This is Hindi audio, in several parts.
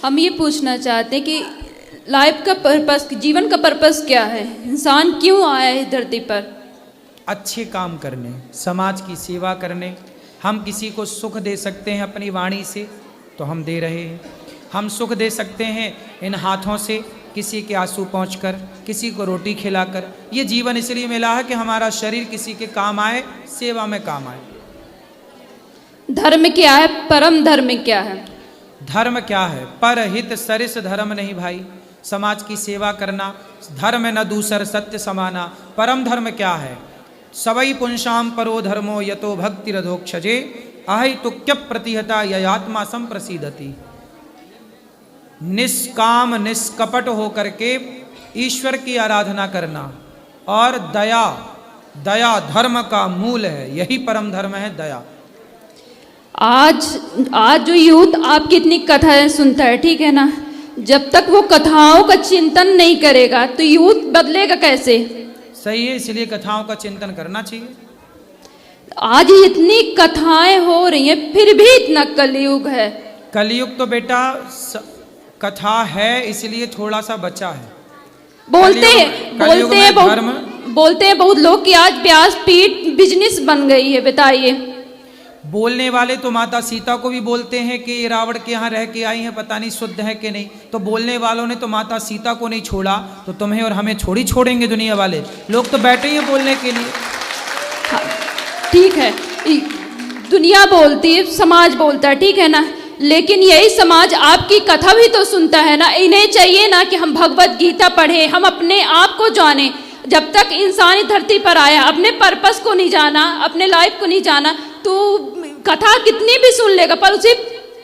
हम ये पूछना चाहते हैं कि लाइफ का पर्पस, जीवन का पर्पस क्या है? इंसान क्यों आया है धरती पर? अच्छे काम करने, समाज की सेवा करने। हम किसी को सुख दे सकते हैं अपनी वाणी से तो हम दे रहे हैं। हम सुख दे सकते हैं इन हाथों से, किसी के आंसू पहुँचकर, किसी को रोटी खिलाकर। ये जीवन इसलिए मिला है कि हमारा शरीर किसी के काम आए, सेवा में काम आए। धर्म क्या है? परम धर्म क्या है? धर्म क्या है? परहित सरिस धर्म नहीं भाई। समाज की सेवा करना धर्म न दूसर सत्य समाना। परम धर्म क्या है? सबई पुंसाम परो धर्मो यतो भक्ति रधोक्षजे अहि तुक्य प्रतिहता ययात्मा संप्रसिद्धति। निष्काम निष्कपट होकर के ईश्वर की आराधना करना और दया, दया धर्म का मूल है। यही परम धर्म है, दया। आज जो यूथ आपकी इतनी कथाएं सुनता है, ठीक है ना, जब तक वो कथाओं का चिंतन नहीं करेगा तो यूथ बदलेगा कैसे? सही है, इसलिए कथाओं का चिंतन करना चाहिए। आज इतनी कथाएं हो रही हैं फिर भी इतना कलयुग है। कलयुग तो बेटा कथा है इसलिए थोड़ा सा बचा है। बोलते हैं बहुत लोग कि आज व्यासपीठ बिजनेस बन गई है। बताइए। बोलने वाले तो माता सीता को भी बोलते हैं कि रावण के यहाँ रह के आई हैं, पता नहीं शुद्ध है कि नहीं। तो बोलने वालों ने तो माता सीता को नहीं छोड़ा, तो तुम्हें और हमें थोड़ी छोड़ेंगे दुनिया वाले। लोग तो बैठे ही हैं बोलने के लिए। हाँ, ठीक है, दुनिया बोलती है, समाज बोलता है, ठीक है ना, लेकिन यही समाज आपकी कथा भी तो सुनता है ना। इन्हें चाहिए ना कि हम भगवत गीता पढ़ें, हम अपने आप को जानें। जब तक इंसान धरती पर आया, अपने पर्पस को नहीं जाना, अपने लाइफ को नहीं जाना, तो कथा कितनी भी सुन लेगा पर उसे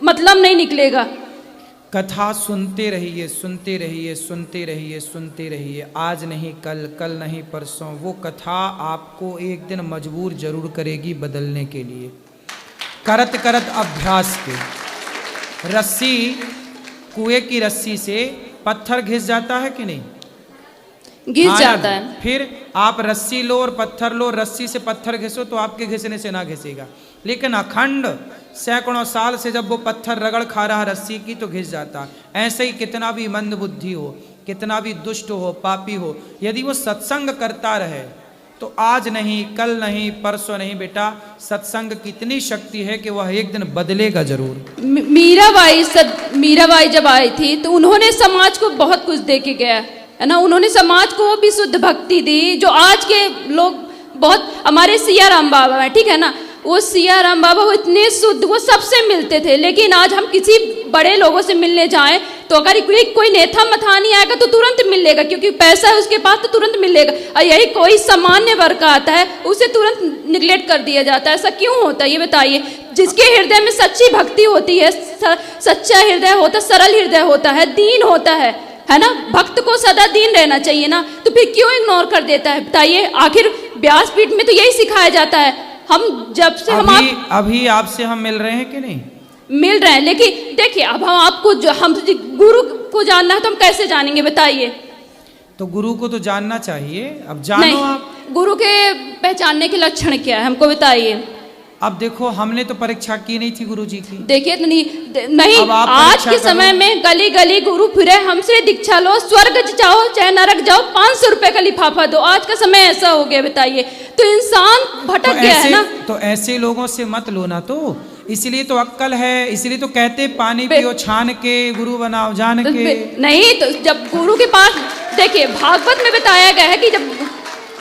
मतलब नहीं निकलेगा। कथा सुनते रहिए, सुनते रहिए, सुनते रहिए, सुनते रहिए। आज नहीं कल, कल नहीं परसों। वो कथा आपको एक दिन मजबूर जरूर करेगी बदलने के लिए। करत करत अभ्यास के। रस्सी, कुएं की रस्सी से पत्थर घिस जाता है कि नहीं? घिस जाता है। फिर आप रस्सी लो और पत्थर लो, रस्सी से पत्थर घिसो तो आपके घिसने से ना घिसेगा। लेकिन अखंड सैकड़ों साल से जब वो पत्थर रगड़ खा रहा रस्सी की तो घिस जाता। ऐसे ही कितना भी मंद बुद्धि हो, कितना भी दुष्ट हो, पापी हो, यदि वो सत्संग करता रहे तो आज नहीं कल नहीं परसों नहीं बेटा, सत्संग की इतनी शक्ति है कि वह एक दिन बदलेगा जरूर। मीराबाई जब आई थी तो उन्होंने समाज को बहुत कुछ दे के गया है ना। उन्होंने समाज को भी शुद्ध भक्ति दी, जो आज के लोग बहुत, हमारे सिया राम बाबा है, ठीक है ना, वो सिया राम बाबा वो इतने शुद्ध, वो सबसे मिलते थे। लेकिन आज हम किसी बड़े लोगों से मिलने जाएं तो अगर कोई नेता मथानी आएगा तो तुरंत मिल लेगा, क्योंकि पैसा है उसके पास तो तुरंत मिल लेगा। और यही कोई सामान्य वर्ग का आता है उसे तुरंत निगलेक्ट कर दिया जाता है। ऐसा क्यों होता है ये बताइए? जिसके हृदय में सच्ची भक्ति होती है, सच्चा हृदय होता, सरल हृदय होता है, दीन होता है ना, भक्त को सदा दीन रहना चाहिए ना, तो फिर क्यों इग्नोर कर देता है बताइए? आखिर व्यासपीठ में तो यही सिखाया जाता है। हम जब से अभी आपसे हम मिल रहे हैं कि नहीं? मिल रहे हैं, लेकिन देखिए अब हम आपको हम गुरु को जानना है तो हम कैसे जानेंगे बताइए? तो गुरु को तो जानना चाहिए। अब जानो नहीं, आप गुरु के पहचानने के लक्षण क्या है हमको बताइए। अब देखो हमने तो परीक्षा की नहीं थी गुरु जी की। देखिए नहीं आज के समय में गली गली गुरु फिरे, हमसे दीक्षा लो, स्वर्ग जाओ चाहे नरक जाओ, 500 रुपए का लिफाफा दो। आज का समय ऐसा हो गया बताइए, तो इंसान भटक गया है ना। तो ऐसे लोगों से मत लो ना, तो इसलिए तो अक्कल है, इसलिए तो कहते पानी पियो छान के, गुरु बनाओ जान के। नहीं तो जब गुरु के पास, देखिए भागवत में बताया गया है कि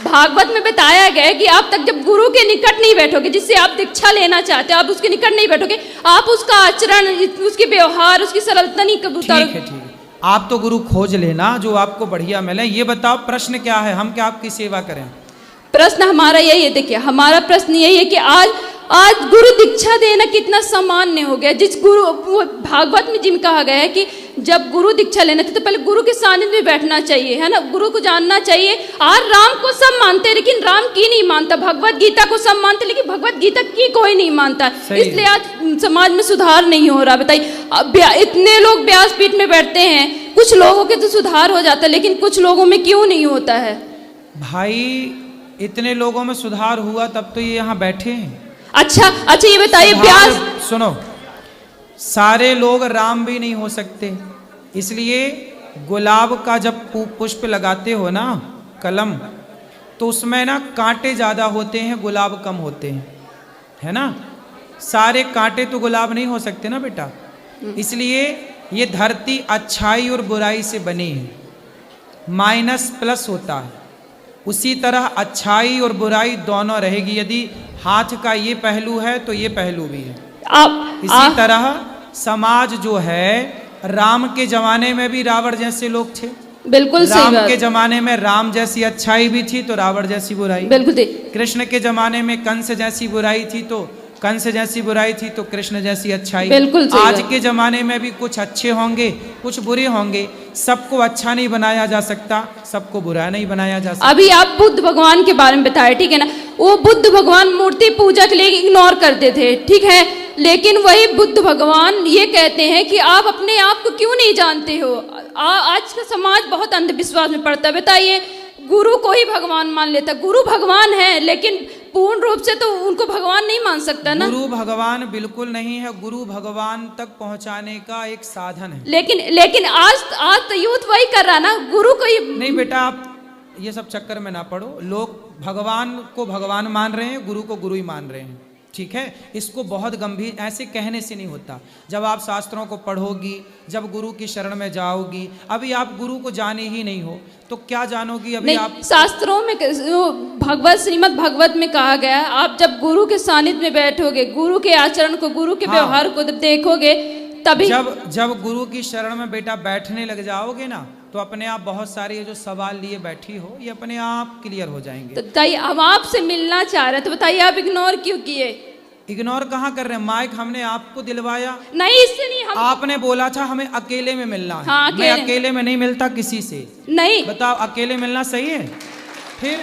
कि आप तक जब गुरु के निकट नहीं बैठोगे, जिससे आप दीक्षा लेना चाहते हो, आप उसके निकट नहीं बैठोगे, आप उसका आचरण, उसके व्यवहार, उसकी सरलता नहीं कबूतर। ठीक है, आप तो गुरु खोज लेना जो आपको बढ़िया मिले। ये बताओ प्रश्न क्या है, हम क्या आपकी सेवा करें? प्रश्न हमारा यही है, देखिए हमारा प्रश्न यही है कि आज गुरु दीक्षा देना कितना सामान्य हो गया। जिस गुरु, भागवत में जिन कहा गया है कि जब गुरु दीक्षा लेना थी तो पहले गुरु के सानिध्य में बैठना चाहिए, है ना, गुरु को जानना चाहिए। आज राम को सब मानते हैं लेकिन राम की नहीं मानता, भगवत गीता को सब मानते लेकिन भगवत गीता की कोई नहीं मानता। इसलिए आज समाज में सुधार नहीं हो रहा। बताइए, इतने लोग व्यासपीठ में बैठते हैं, कुछ लोगों के तो सुधार हो जाता है लेकिन कुछ लोगों में क्यों नहीं होता है? भाई इतने लोगों में सुधार हुआ तब तो ये यहाँ बैठे हैं। अच्छा ये बताइए, व्यास सुनो, सारे लोग राम भी नहीं हो सकते। इसलिए गुलाब का जब पुष्प लगाते हो ना, कलम, तो उसमें ना कांटे ज़्यादा होते हैं, गुलाब कम होते हैं, है ना। सारे कांटे तो गुलाब नहीं हो सकते ना बेटा। इसलिए ये धरती अच्छाई और बुराई से बनी है, माइनस प्लस होता है। उसी तरह अच्छाई और बुराई दोनों रहेगी। यदि हाथ का ये पहलू है तो ये पहलू भी है। इसी तरह समाज जो है, राम के जमाने में भी रावण जैसे लोग थे, बिल्कुल सही राम बात। के जमाने में राम जैसी अच्छाई भी थी तो रावण जैसी बुराई। बिल्कुल सही। कृष्ण के जमाने में कंस जैसी बुराई थी तो कंस जैसी बुराई थी तो कृष्ण जैसी अच्छाई। बिल्कुल सही आज बात। के जमाने में भी कुछ अच्छे होंगे, कुछ बुरे होंगे। सबको अच्छा नहीं बनाया जा सकता, सबको बुरा नहीं बनाया जा सकता। अभी आप बुद्ध भगवान के बारे में बताए, ठीक है ना। वो बुद्ध भगवान मूर्ति पूजा के लिए इग्नोर करते थे, ठीक है। लेकिन वही बुद्ध भगवान ये कहते हैं कि आप अपने आप को क्यों नहीं जानते हो। आज का समाज बहुत अंधविश्वास में पड़ता है। बताइए, गुरु को ही भगवान मान लेता। गुरु भगवान है, लेकिन पूर्ण रूप से तो उनको भगवान नहीं मान सकता ना। गुरु भगवान बिल्कुल नहीं है, गुरु भगवान तक पहुंचाने का एक साधन है। लेकिन आज तो यूथ वही कर रहा ना, गुरु को ही नहीं बेटा, आप ये सब चक्कर में ना पड़ो। लोग भगवान को भगवान मान रहे हैं, गुरु को गुरु ही मान रहे हैं, ठीक है। इसको बहुत गंभीर, ऐसे कहने से नहीं होता। जब आप शास्त्रों को पढ़ोगी, जब गुरु की शरण में जाओगी, अभी आप गुरु को जाने ही नहीं हो तो क्या जानोगी। अभी नहीं, आप शास्त्रों में श्रीमद् भगवत में कहा गया है, आप जब गुरु के सानिध्य में बैठोगे, गुरु के आचरण को, गुरु के व्यवहार को जब देखोगे, तभी जब गुरु की शरण में बेटा बैठने लग जाओगे ना, तो अपने आप बहुत सारे ये जो सवाल लिए बैठी हो, ये अपने आप क्लियर हो जाएंगे। तो बताइए, हम आपसे मिलना चाह रहे हैं, तो बताइए आप इग्नोर क्यों किए। इग्नोर कहाँ कर रहे हैं, माइक हमने आपको दिलवाया। नहीं, इससे नहीं। हम आपने बोला था हमें अकेले में मिलना है। हाँ, मैं अकेले में नहीं मिलता किसी से। नहीं, बताओ, अकेले मिलना सही है? फिर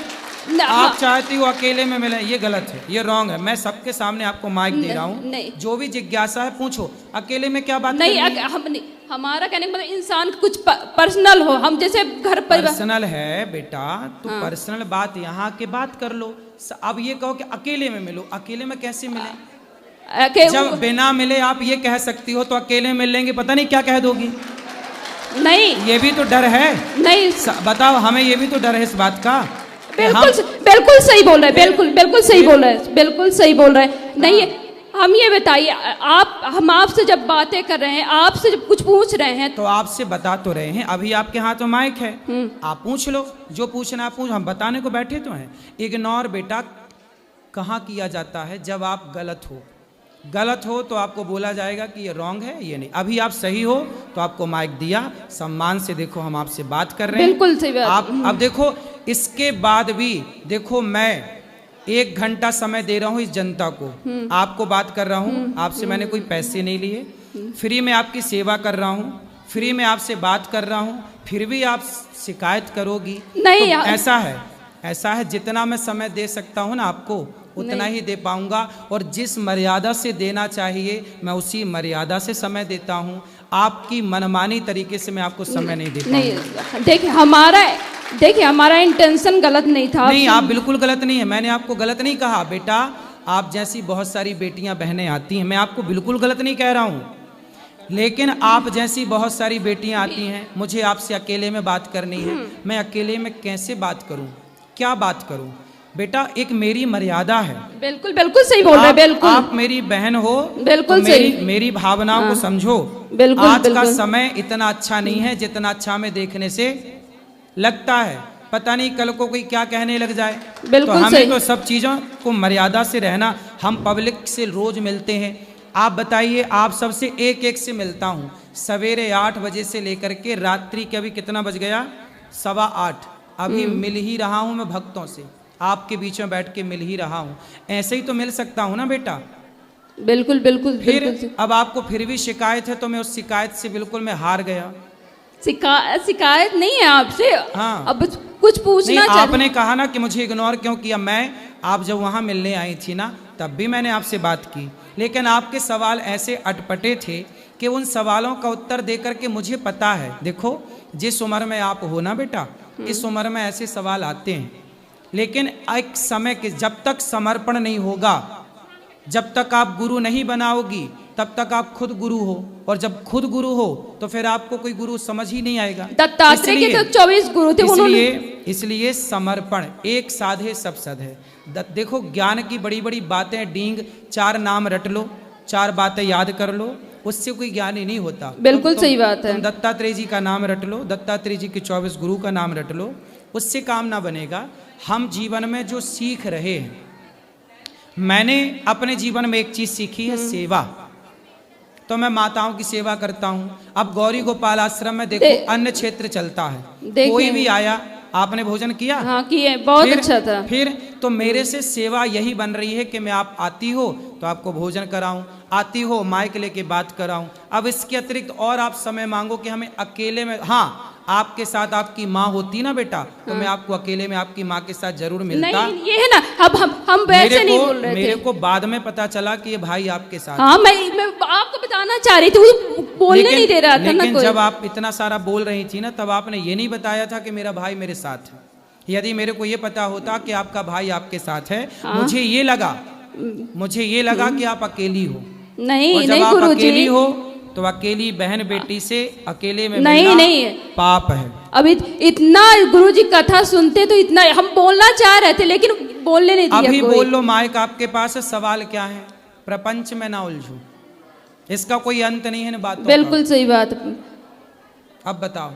हाँ, आप चाहती हो अकेले में मिले, ये गलत है, ये रॉन्ग है। मैं सबके सामने आपको माइक दे रहा हूँ, नहीं। जो भी जिज्ञासा है पूछो। अकेले में क्या बात नहीं, करनी है? हम नहीं, हमारा कहने का मतलब इंसान कुछ पर्सनल हो, हम जैसे घर परिवार। पर्सनल है बेटा, तो हाँ। पर्सनल बात यहाँ के बात कर लो। अब ये कहो कि अकेले में मिलो, अकेले में कैसे मिले? जब बिना मिले आप ये कह सकती हो, तो अकेले मिल लेंगे पता नहीं क्या कह दोगी। नहीं, ये भी तो डर है। नहीं, बताओ, हमें ये भी तो डर है इस बात का। बिल्कुल सही बोल रहे हैं, बिल्कुल सही बोल रहे हैं, बिल्कुल सही बोल रहे हैं। नहीं, हम ये बताइए, हम आपसे जब बातें कर रहे हैं, आपसे जब कुछ पूछ रहे हैं, तो आपसे बता तो रहे हैं। अभी आपके हाथ में माइक है, आप पूछ लो, जो पूछना है पूछ, हम बताने को बैठे तो हैं। इग्नोर बेटा कहाँ किया जाता है? जब आप गलत हो तो आपको बोला जाएगा कि ये रॉन्ग है, ये नहीं। अभी आप सही हो तो आपको माइक दिया, सम्मान से देखो हम आपसे बात कर रहे हैं। बिल्कुल सही बात। आप अब देखो, इसके बाद भी देखो, मैं 1 घंटा समय दे रहा हूँ इस जनता को, आपको बात कर रहा हूँ। आपसे मैंने कोई पैसे नहीं लिए, फ्री में आपकी सेवा कर रहा हूँ, फ्री में आपसे बात कर रहा हूँ, फिर भी आप शिकायत करोगी। नहीं, तो ऐसा है जितना मैं समय दे सकता हूँ ना आपको, उतना ही दे पाऊंगा। और जिस मर्यादा से देना चाहिए मैं उसी मर्यादा से समय देता हूँ। आपकी मनमानी तरीके से मैं आपको समय नहीं दे पाऊंगा। नहीं, देखिए हमारा इंटेंशन गलत नहीं था। नहीं, आप बिल्कुल गलत नहीं है, मैंने आपको गलत नहीं कहा बेटा। आप जैसी बहुत सारी बेटियां बहनें आती हैं, मैं आपको बिल्कुल गलत नहीं कह रहा हूँ, लेकिन आप जैसी बहुत सारी बेटियां आती हैं, मुझे आपसे अकेले में बात करनी है। मैं अकेले में कैसे बात करूं, क्या बात करूं बेटा? एक मेरी मर्यादा है। बिल्कुल सही बोल रहे हैं, बिल्कुल। आप मेरी बहन हो, बिल्कुल तो सही। मेरी भावनाओं को समझो। आज का समय इतना अच्छा नहीं है जितना अच्छा में देखने से लगता है। पता नहीं कल को कोई क्या कहने लग जाए। तो हमें तो सब चीजों को मर्यादा से रहना। हम पब्लिक से रोज मिलते हैं। आप बताइए, आप सबसे एक से मिलता हूँ, सवेरे 8 बजे से लेकर के रात्रि के अभी कितना बज गया, 7:15। अभी मिल ही रहा हूँ मैं भक्तों से, आपके बीच में बैठ के मिल ही रहा हूँ। ऐसे ही तो मिल सकता हूँ ना बेटा? बिल्कुल। फिर अब आपको फिर भी शिकायत है, तो मैं उस शिकायत से बिल्कुल मैं हार गया। शिकायत नहीं है आपसे। हाँ, अब कुछ पूछना नहीं, आपने कहा ना कि मुझे इग्नोर क्यों किया। आप जब वहां मिलने आई थी ना, तब भी मैंने आपसे बात की, लेकिन आपके सवाल ऐसे अटपटे थे कि उन सवालों का उत्तर देकर के मुझे पता है। देखो, जिस उम्र में आप हो ना बेटा, इस उम्र में ऐसे सवाल आते हैं, लेकिन एक समय के जब तक समर्पण नहीं होगा, जब तक आप गुरु नहीं बनाओगी, तब तक आप खुद गुरु हो, और जब खुद गुरु हो तो फिर आपको कोई गुरु समझ ही नहीं आएगा। दत्तात्रेय के तो 24 गुरु थे, उन्होंने इसलिए समर्पण, एक साधे सब सधे। देखो ज्ञान की बड़ी बड़ी बातें डींग, 4 नाम रट लो, 4 बातें याद कर लो, उससे कोई ज्ञान ही नहीं होता। बिल्कुल सही बात है। तुम दत्तात्रेय जी का नाम रट लो, दत्तात्रेय जी के 24 गुरु का नाम रट लो, उससे काम ना बनेगा। हम जीवन में जो सीख रहे हैं, मैंने अपने जीवन में एक चीज सीखी है, सेवा। तो मैं माताओं की सेवा करता हूँ। अब गौरी गोपाल आश्रम में देखो अन्य क्षेत्र चलता है, कोई भी आया, आपने भोजन किया? हाँ किए, बहुत अच्छा था। फिर तो मेरे से सेवा यही बन रही है कि मैं, आप आती हो तो आपको भोजन कराऊं, आती हो माइक लेके बात कराऊं। अब इसके अतिरिक्त और आप समय मांगो कि हमें अकेले में, हाँ आपके साथ आपकी माँ होती ना बेटा, तो मैं आपको अकेले में आपकी माँ के साथ जरूर मिलता। नहीं ये है ना, अब हम वैसे नहीं बोल रहे थे। मेरे को बाद में पता चला कि ये भाई आपके साथ। हाँ मैं आपको बताना चाह रही थी, वो बोलने नहीं दे रहा था ना कोई। जब आप इतना सारा बोल रही थी ना, तब आपने ये नहीं बताया था कि मेरा भाई मेरे साथ है। यदि मेरे को ये पता होता कि आपका भाई आपके साथ है, मुझे ये लगा कि आप अकेली हो। नहीं नहीं गुरुजी, अकेली हो तो अकेली बहन बेटी से अकेले में नहीं पाप है। अब इतना गुरुजी कथा सुनते तो इतना हम बोलना चाह रहे थे, लेकिन बोलने नहीं दिया। अभी बोल लो, माइक आपके पास है। सवाल क्या है? प्रपंच में ना उलझो, इसका कोई अंत नहीं है ना बातों का। बिल्कुल सही बात। अब बताओ।